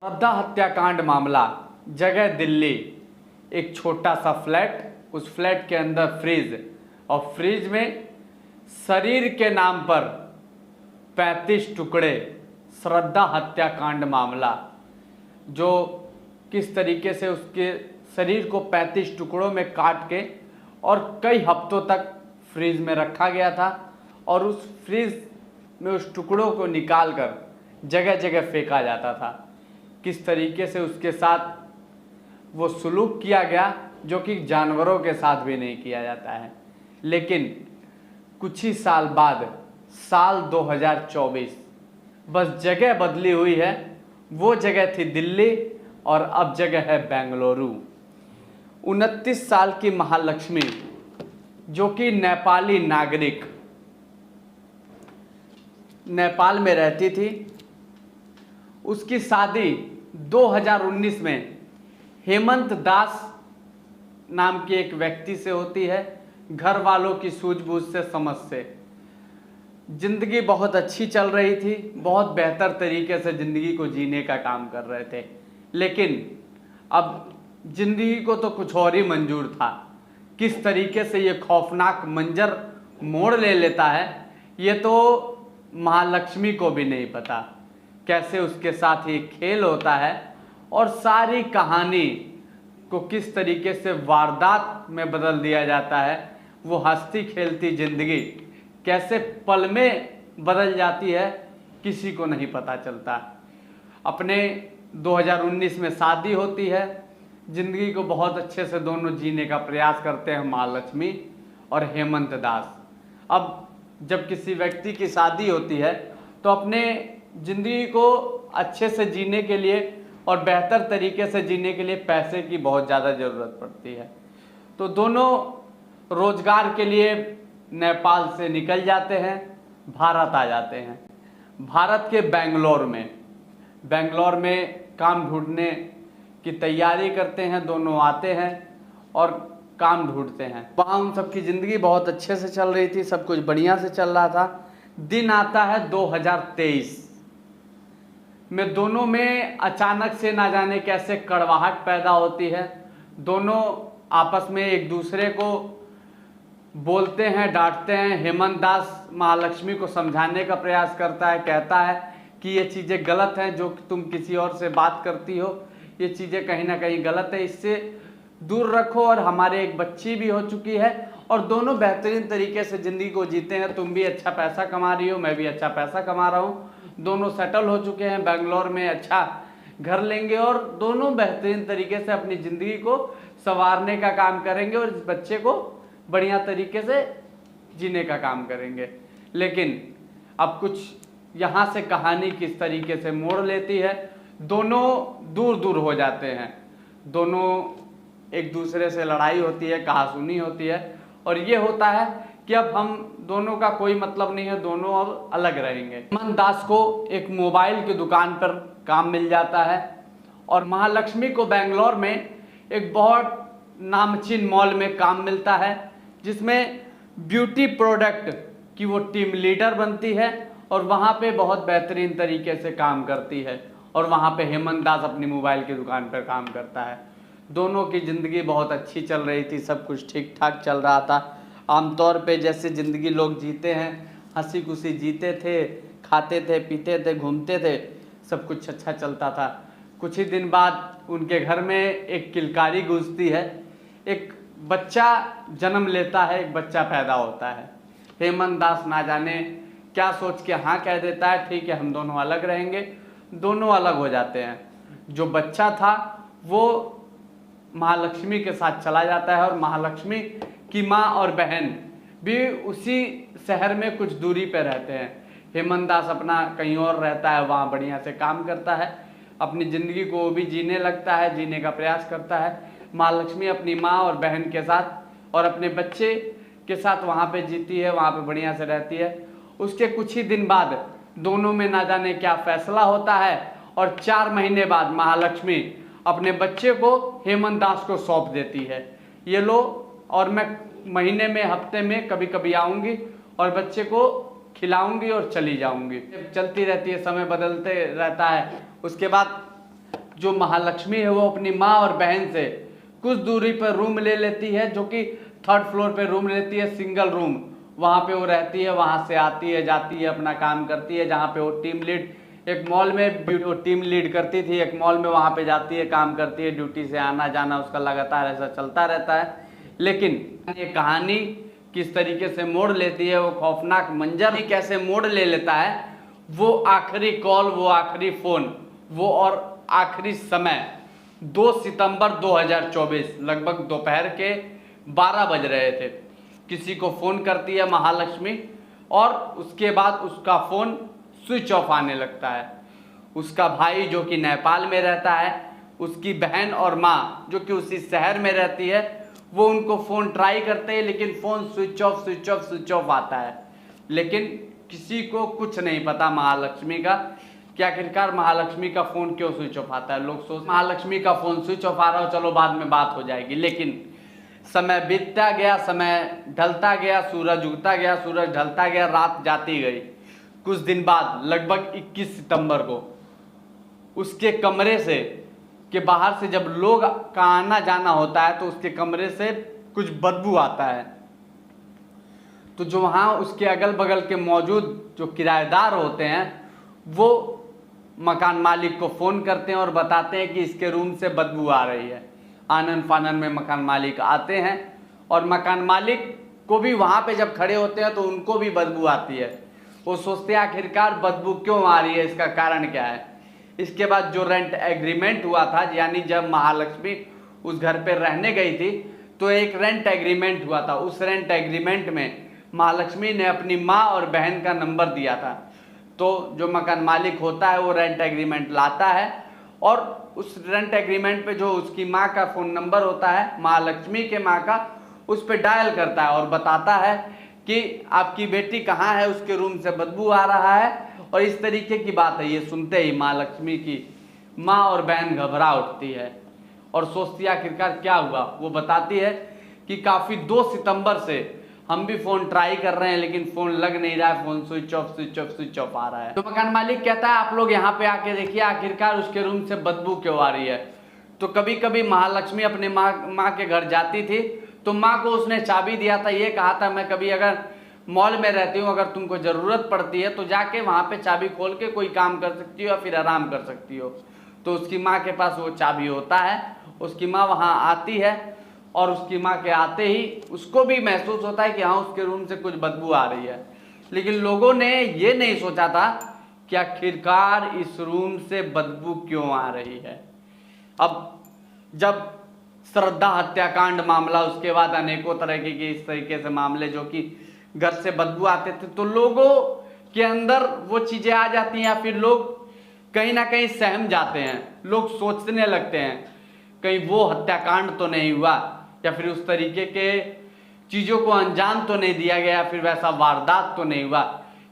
श्रद्धा हत्याकांड मामला, जगह दिल्ली। एक छोटा सा फ्लैट, उस फ्लैट के अंदर फ्रिज, और फ्रिज में शरीर के नाम पर 35 टुकड़े। श्रद्धा हत्याकांड मामला, जो किस तरीके से उसके शरीर को 35 टुकड़ों में काट के और कई हफ्तों तक फ्रिज में रखा गया था, और उस फ्रिज में उस टुकड़ों को निकाल कर जगह जगह फेंका जाता था। किस तरीके से उसके साथ वो सुलूक किया गया, जो कि जानवरों के साथ भी नहीं किया जाता है। लेकिन कुछ ही साल बाद, साल 2024, बस जगह बदली हुई है। वो जगह थी दिल्ली और अब जगह है बेंगलुरु। 29 साल की महालक्ष्मी, जो कि नेपाली नागरिक, नेपाल में रहती थी। उसकी शादी 2019 में हेमंत दास नाम के एक व्यक्ति से होती है। घर वालों की सूझबूझ से, समझ से जिंदगी बहुत अच्छी चल रही थी, बहुत बेहतर तरीके से जिंदगी को जीने का काम कर रहे थे। लेकिन अब जिंदगी को तो कुछ और ही मंजूर था। किस तरीके से ये खौफनाक मंजर मोड़ ले लेता है, ये तो महालक्ष्मी को भी नहीं पता। कैसे उसके साथ ये खेल होता है और सारी कहानी को किस तरीके से वारदात में बदल दिया जाता है। वो हंसती खेलती जिंदगी कैसे पल में बदल जाती है, किसी को नहीं पता चलता। अपने 2019 में शादी होती है। जिंदगी को बहुत अच्छे से दोनों जीने का प्रयास करते हैं, महालक्ष्मी और हेमंत दास। अब जब किसी व्यक्ति की शादी होती है तो अपने जिंदगी को अच्छे से जीने के लिए और बेहतर तरीके से जीने के लिए पैसे की बहुत ज़्यादा ज़रूरत पड़ती है। तो दोनों रोजगार के लिए नेपाल से निकल जाते हैं, भारत आ जाते हैं। भारत के बेंगलोर में काम ढूंढने की तैयारी करते हैं। दोनों आते हैं और काम ढूंढते हैं। वहाँ उन सबकी ज़िंदगी बहुत अच्छे से चल रही थी, सब कुछ बढ़िया से चल रहा था। दिन आता है 2023 में, दोनों में अचानक से ना जाने कैसे कड़वाहट पैदा होती है। दोनों आपस में एक दूसरे को बोलते हैं, डांटते हैं। हेमंत दास महालक्ष्मी को समझाने का प्रयास करता है, कहता है कि ये चीज़ें गलत हैं, जो तुम किसी और से बात करती हो, ये चीज़ें कहीं ना कहीं गलत है, इससे दूर रखो। और हमारे एक बच्ची भी हो चुकी है और दोनों बेहतरीन तरीके से ज़िंदगी को जीते हैं। तुम भी अच्छा पैसा कमा रही हो, मैं भी अच्छा पैसा कमा रहा हूँ। दोनों सेटल हो चुके हैं, बेंगलोर में अच्छा घर लेंगे और दोनों बेहतरीन तरीके से अपनी ज़िंदगी को संवारने का काम करेंगे और इस बच्चे को बढ़िया तरीके से जीने का काम करेंगे। लेकिन अब कुछ यहाँ से कहानी किस तरीके से मोड़ लेती है। दोनों दूर दूर हो जाते हैं, दोनों एक दूसरे से लड़ाई होती है, कहासुनी होती है, और ये होता है कि अब हम दोनों का कोई मतलब नहीं है, दोनों अब अलग रहेंगे। हेमंत दास को एक मोबाइल की दुकान पर काम मिल जाता है और महालक्ष्मी को बेंगलोर में एक बहुत नामचीन मॉल में काम मिलता है, जिसमें ब्यूटी प्रोडक्ट की वो टीम लीडर बनती है और वहाँ पे बहुत बेहतरीन तरीके से काम करती है। और वहाँ पे हेमंत दास अपनी मोबाइल की दुकान पर काम करता है। दोनों की ज़िंदगी बहुत अच्छी चल रही थी, सब कुछ ठीक ठाक चल रहा था। आमतौर पे जैसे ज़िंदगी लोग जीते हैं, हंसी खुशी जीते थे, खाते थे, पीते थे, घूमते थे, सब कुछ अच्छा चलता था। कुछ ही दिन बाद उनके घर में एक किलकारी गूंजती है, एक बच्चा जन्म लेता है, एक बच्चा पैदा होता है। हेमंत दास ना जाने क्या सोच के हाँ कह देता है, ठीक है हम दोनों अलग रहेंगे। दोनों अलग हो जाते हैं। जो बच्चा था वो महालक्ष्मी के साथ चला जाता है और महालक्ष्मी की माँ और बहन भी उसी शहर में कुछ दूरी पे रहते हैं। हेमंत दास अपना कहीं और रहता है, वहाँ बढ़िया से काम करता है, अपनी ज़िंदगी को वो भी जीने लगता है, जीने का प्रयास करता है। महालक्ष्मी अपनी माँ और बहन के साथ और अपने बच्चे के साथ वहाँ पे जीती है, वहाँ पे बढ़िया से रहती है। उसके कुछ ही दिन बाद दोनों में ना जाने क्या फैसला होता है और 4 महीने बाद महालक्ष्मी अपने बच्चे को हेमंत दास को सौंप देती है। ये लो, और मैं महीने में, हफ्ते में कभी कभी आऊँगी और बच्चे को खिलाऊंगी और चली जाऊंगी। चलती रहती है, समय बदलते रहता है। उसके बाद जो महालक्ष्मी है वो अपनी माँ और बहन से कुछ दूरी पर रूम ले लेती है, जो कि 3rd फ्लोर पे रूम लेती है, सिंगल रूम। वहाँ पे वो रहती है, वहाँ से आती है जाती है, अपना काम करती है। जहाँ पे वो टीम लीड, एक मॉल में वो टीम लीड करती थी एक मॉल में, वहाँ पे जाती है, काम करती है, ड्यूटी से आना जाना उसका लगातार ऐसा चलता रहता है। लेकिन ये कहानी किस तरीके से मोड़ लेती है, वो खौफनाक मंजर ही कैसे मोड़ ले लेता है, वो आखिरी कॉल, वो आखिरी फ़ोन, वो और आखिरी समय 2 सितंबर 2024 लगभग दोपहर के 12 बज रहे थे। किसी को फ़ोन करती है महालक्ष्मी और उसके बाद उसका फ़ोन स्विच ऑफ आने लगता है। उसका भाई जो कि नेपाल में रहता है, उसकी बहन और माँ जो कि उसी शहर में रहती है, वो उनको फ़ोन ट्राई करते हैं, लेकिन फ़ोन स्विच ऑफ आता है। लेकिन किसी को कुछ नहीं पता महालक्ष्मी का कि आखिरकार महालक्ष्मी का फ़ोन क्यों स्विच ऑफ आता है। लोग सोचते महालक्ष्मी का फ़ोन स्विच ऑफ आ रहा हो, चलो बाद में बात हो जाएगी। लेकिन समय बीतता गया, समय ढलता गया, सूरज उगता गया, सूरज ढलता गया, रात जाती गई। कुछ दिन बाद लगभग 21 सितंबर को उसके कमरे से के बाहर से जब लोग का आना जाना होता है तो उसके कमरे से कुछ बदबू आता है। तो जो वहाँ उसके अगल बगल के मौजूद जो किराएदार होते हैं वो मकान मालिक को फ़ोन करते हैं और बताते हैं कि इसके रूम से बदबू आ रही है। आनन फानन में मकान मालिक आते हैं और मकान मालिक को भी वहाँ पे जब खड़े होते हैं तो उनको भी बदबू आती है। वो सोचते हैं आखिरकार बदबू क्यों आ रही है, इसका कारण क्या है। इसके बाद जो रेंट एग्रीमेंट हुआ था, यानी जब महालक्ष्मी उस घर पे रहने गई थी तो एक रेंट एग्रीमेंट हुआ था। उस रेंट एग्रीमेंट में महालक्ष्मी ने अपनी माँ और बहन का नंबर दिया था। तो जो मकान मालिक होता है वो रेंट एग्रीमेंट लाता है और उस रेंट एग्रीमेंट पे जो उसकी माँ का फ़ोन नंबर होता है, महालक्ष्मी के माँ का, उस पर डायल करता है और बताता है कि आपकी बेटी कहाँ है, उसके रूम से बदबू आ रहा है और इस तरीके की बात है। ये सुनते ही महालक्ष्मी की माँ और बहन घबरा उठती है और सोचती है आखिरकार क्या हुआ। वो बताती है कि काफ़ी 2 सितंबर से हम भी फ़ोन ट्राई कर रहे हैं लेकिन फ़ोन लग नहीं रहा है, फ़ोन स्विच ऑफ आ रहा है। तो मकान मालिक कहता है आप लोग यहाँ पे आके देखिए आखिरकार उसके रूम से बदबू क्यों आ रही है। तो कभी कभी महालक्ष्मी अपने माँ के घर जाती थी तो माँ को उसने चाबी दिया था, ये कहा था मैं कभी अगर मॉल में रहती हूँ, अगर तुमको ज़रूरत पड़ती है तो जाके वहाँ पे चाबी खोल के कोई काम कर सकती हो या फिर आराम कर सकती हो। तो उसकी माँ के पास वो चाबी होता है, उसकी माँ वहाँ आती है और उसकी माँ के आते ही उसको भी महसूस होता है कि हाँ उसके रूम से कुछ बदबू आ रही है। लेकिन लोगों ने ये नहीं सोचा था कि आखिरकार इस रूम से बदबू क्यों आ रही है। अब जब श्रद्धा हत्याकांड मामला, उसके बाद अनेकों तरह के इस तरीके से मामले जो कि घर से बदबू आते थे, तो लोगों के अंदर वो चीज़ें आ जाती हैं या फिर लोग कहीं ना कहीं सहम जाते हैं। लोग सोचने लगते हैं कहीं वो हत्याकांड तो नहीं हुआ या फिर उस तरीके के चीज़ों को अंजाम तो नहीं दिया गया, फिर वैसा वारदात तो नहीं हुआ,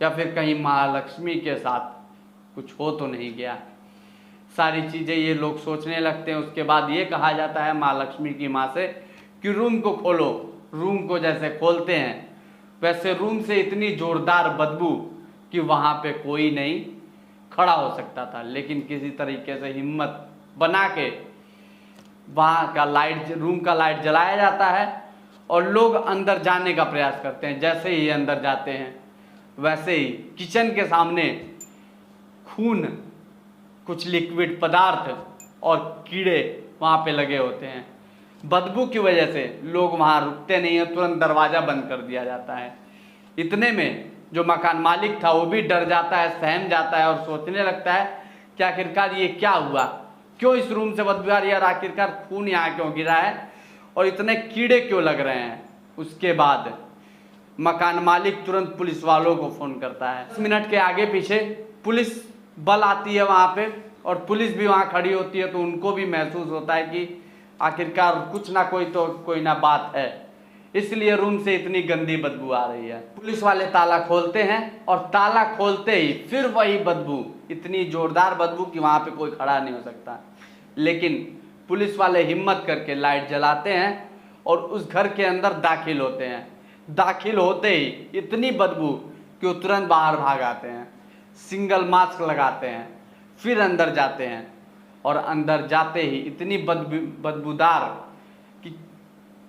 या फिर कहीं महालक्ष्मी के साथ कुछ हो तो नहीं गया। सारी चीज़ें ये लोग सोचने लगते हैं। उसके बाद ये कहा जाता है महालक्ष्मी की माँ से कि रूम को खोलो। रूम को जैसे खोलते हैं वैसे रूम से इतनी ज़ोरदार बदबू कि वहाँ पे कोई नहीं खड़ा हो सकता था। लेकिन किसी तरीके से हिम्मत बना के वहाँ का लाइट, रूम का लाइट जलाया जाता है और लोग अंदर जाने का प्रयास करते हैं। जैसे ही अंदर जाते हैं वैसे ही किचन के सामने खून, कुछ लिक्विड पदार्थ और कीड़े वहाँ पे लगे होते हैं। बदबू की वजह से लोग वहाँ रुकते नहीं हैं, तुरंत दरवाज़ा बंद कर दिया जाता है। इतने में जो मकान मालिक था वो भी डर जाता है, सहम जाता है और सोचने लगता है कि आखिरकार ये क्या हुआ, क्यों इस रूम से बदबू आ रही है और आखिरकार खून यहाँ क्यों गिरा है और इतने कीड़े क्यों लग रहे हैं। उसके बाद मकान मालिक तुरंत पुलिस वालों को फ़ोन करता है। 10 मिनट के आगे पीछे पुलिस बल आती है वहाँ पे और पुलिस भी वहाँ खड़ी होती है। तो उनको भी महसूस होता है कि आखिरकार कुछ ना कोई ना बात है, इसलिए रूम से इतनी गंदी बदबू आ रही है। पुलिस वाले ताला खोलते हैं और ताला खोलते ही फिर वही बदबू, इतनी ज़ोरदार बदबू कि वहाँ पे कोई खड़ा नहीं हो सकता। लेकिन पुलिस वाले हिम्मत करके लाइट जलाते हैं और उस घर के अंदर दाखिल होते हैं। दाखिल होते ही इतनी बदबू कि वो तुरंत बाहर भाग आते हैं, सिंगल मास्क लगाते हैं, फिर अंदर जाते हैं और अंदर जाते ही इतनी बदबूदार कि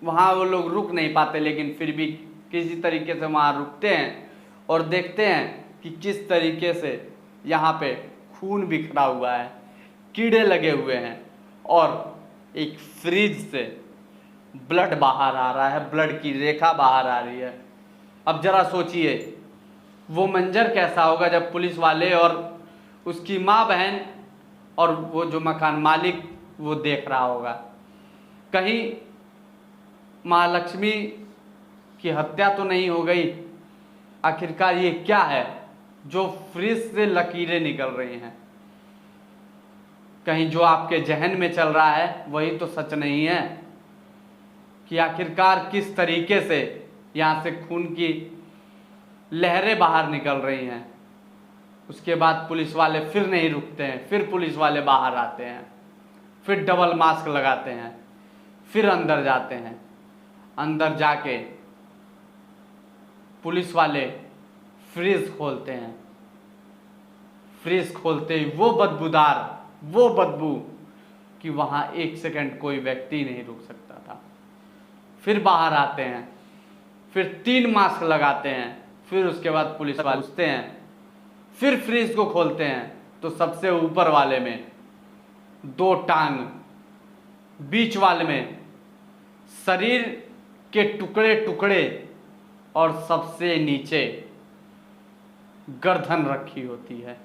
वहाँ वो लोग रुक नहीं पाते, लेकिन फिर भी किसी तरीके से वहाँ रुकते हैं और देखते हैं कि किस तरीके से यहाँ पे खून बिखरा हुआ है, कीड़े लगे हुए हैं और एक फ्रिज से ब्लड बाहर आ रहा है, ब्लड की रेखा बाहर आ रही है। अब जरा सोचिए वो मंजर कैसा होगा जब पुलिस वाले और उसकी माँ बहन और वो जो मकान मालिक वो देख रहा होगा। कहीं महालक्ष्मी की हत्या तो नहीं हो गई? आखिरकार ये क्या है जो फ्रिज से लकीरें निकल रही हैं? कहीं जो आपके जहन में चल रहा है वही तो सच नहीं है कि आखिरकार किस तरीके से यहाँ से खून की लहरें बाहर निकल रही हैं। उसके बाद पुलिस वाले फिर नहीं रुकते हैं, फिर पुलिस वाले बाहर आते हैं, फिर डबल मास्क लगाते हैं, फिर अंदर जाते हैं। अंदर जाके पुलिस वाले फ्रिज खोलते हैं। फ्रिज खोलते ही वो बदबू कि वहाँ एक सेकंड कोई व्यक्ति नहीं रुक सकता था। फिर बाहर आते हैं, फिर 3 मास्क लगाते हैं, फिर उसके बाद पुलिस वाले पूछते हैं, फिर फ्रिज को खोलते हैं तो सबसे ऊपर वाले में 2 टांग, बीच वाले में शरीर के टुकड़े टुकड़े और सबसे नीचे गर्दन रखी होती है।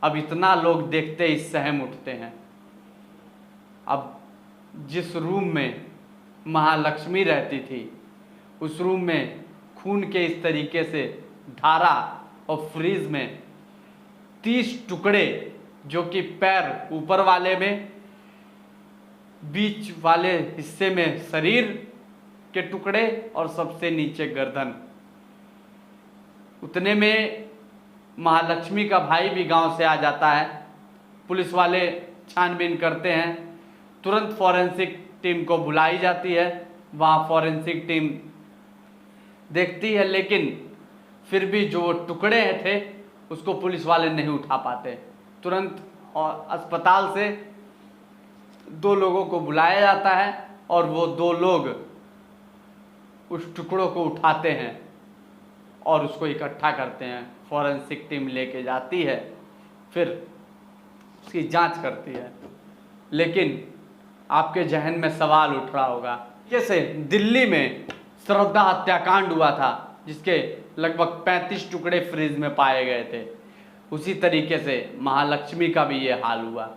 अब इतना लोग देखते ही सहम उठते हैं। अब जिस रूम में महालक्ष्मी रहती थी उस रूम में खून के इस तरीके से धारा और फ्रीज में 30 टुकड़े, जो कि पैर ऊपर वाले में, बीच वाले हिस्से में शरीर के टुकड़े और सबसे नीचे गर्दन। उतने में महालक्ष्मी का भाई भी गांव से आ जाता है। पुलिस वाले छानबीन करते हैं, तुरंत फॉरेंसिक टीम को बुलाई जाती है। वहाँ फॉरेंसिक टीम देखती है, लेकिन फिर भी जो टुकड़े थे उसको पुलिस वाले नहीं उठा पाते। तुरंत और अस्पताल से 2 लोगों को बुलाया जाता है और वो 2 लोग उस टुकड़ों को उठाते हैं और उसको इकट्ठा करते हैं। फॉरेंसिक टीम लेके जाती है, फिर उसकी जांच करती है। लेकिन आपके जहन में सवाल उठ रहा होगा, जैसे दिल्ली में श्रद्धा हत्याकांड हुआ था जिसके लगभग 35 टुकड़े फ्रिज में पाए गए थे, उसी तरीके से महालक्ष्मी का भी ये हाल हुआ।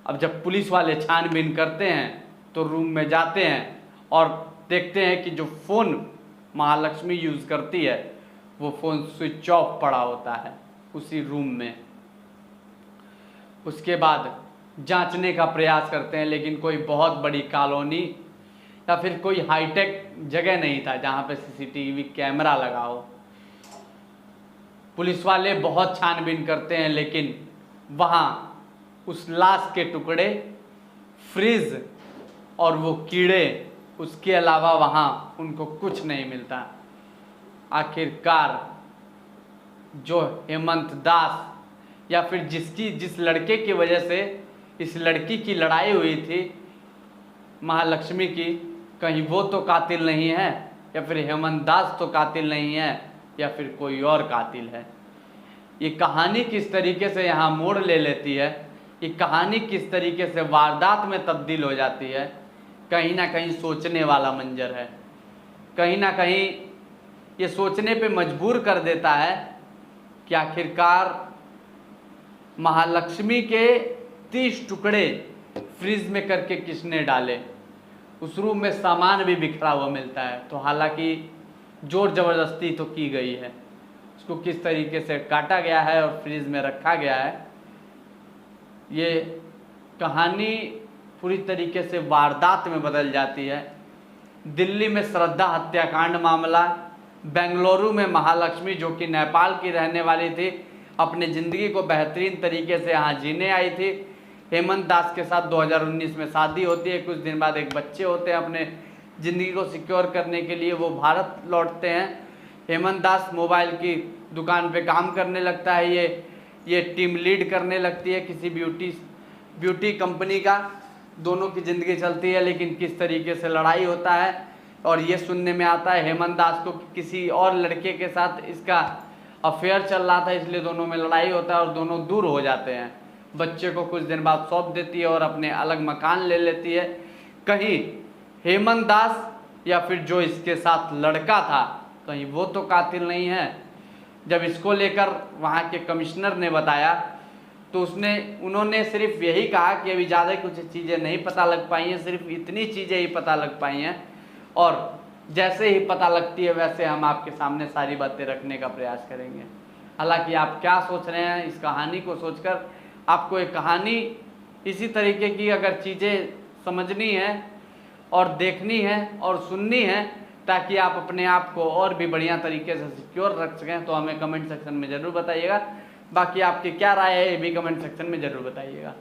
अब जब पुलिस वाले छानबीन करते हैं तो रूम में जाते हैं और देखते हैं कि जो फ़ोन महालक्ष्मी यूज़ करती है वो फ़ोन स्विच ऑफ पड़ा होता है उसी रूम में। उसके बाद जांचने का प्रयास करते हैं, लेकिन कोई बहुत बड़ी कॉलोनी या फिर कोई हाईटेक जगह नहीं था जहां पे सीसीटीवी कैमरा लगा हो। पुलिस वाले बहुत छानबीन करते हैं, लेकिन वहां उस लाश के टुकड़े, फ्रिज और वो कीड़े, उसके अलावा वहां उनको कुछ नहीं मिलता। आखिरकार जो हेमंत दास या फिर जिस लड़के की वजह से इस लड़की की लड़ाई हुई थी महालक्ष्मी की, कहीं वो तो कातिल नहीं है, या फिर हेमंत दास तो कातिल नहीं है, या फिर कोई और कातिल है। ये कहानी किस तरीके से यहाँ मोड़ ले लेती है, ये कहानी किस तरीके से वारदात में तब्दील हो जाती है, कहीं ना कहीं सोचने वाला मंजर है। कहीं ना कहीं ये सोचने पे मजबूर कर देता है कि आखिरकार महालक्ष्मी के 30 टुकड़े फ्रिज में करके किसने डाले। उस रूम में सामान भी बिखरा हुआ मिलता है, तो हालांकि जोर ज़बरदस्ती तो की गई है, उसको किस तरीके से काटा गया है और फ्रिज में रखा गया है, ये कहानी पूरी तरीके से वारदात में बदल जाती है। दिल्ली में श्रद्धा हत्याकांड मामला, बेंगलुरु में महालक्ष्मी जो कि नेपाल की रहने वाली थी, अपने ज़िंदगी को बेहतरीन तरीके से यहाँ जीने आई थी। हेमंत दास के साथ 2019 में शादी होती है, कुछ दिन बाद एक बच्चे होते हैं। अपने ज़िंदगी को सिक्योर करने के लिए वो भारत लौटते हैं। हेमंत दास मोबाइल की दुकान पे काम करने लगता है, ये ये टीम लीड करने लगती है किसी ब्यूटी कंपनी का। दोनों की ज़िंदगी चलती है, लेकिन किस तरीके से लड़ाई होता है। और ये सुनने में आता है हेमंत दास को किसी और लड़के के साथ इसका अफेयर चल रहा था, इसलिए दोनों में लड़ाई होता है और दोनों दूर हो जाते हैं। बच्चे को कुछ दिन बाद सौंप देती है और अपने अलग मकान ले लेती है। कहीं हेमंत दास या फिर जो इसके साथ लड़का था, कहीं वो तो कातिल नहीं है। जब इसको लेकर वहाँ के कमिश्नर ने बताया तो उन्होंने सिर्फ यही कहा कि अभी ज़्यादा कुछ चीज़ें नहीं पता लग पाई हैं, सिर्फ इतनी चीज़ें ही पता लग पाई हैं, और जैसे ही पता लगती है वैसे हम आपके सामने सारी बातें रखने का प्रयास करेंगे। हालांकि आप क्या सोच रहे हैं इस कहानी को सोचकर, आपको एक कहानी इसी तरीके की अगर चीज़ें समझनी है और देखनी है और सुननी है ताकि आप अपने आप को और भी बढ़िया तरीके से सिक्योर रख सकें, तो हमें कमेंट सेक्शन में ज़रूर बताइएगा। बाकी आपकी क्या राय है ये भी कमेंट सेक्शन में ज़रूर बताइएगा।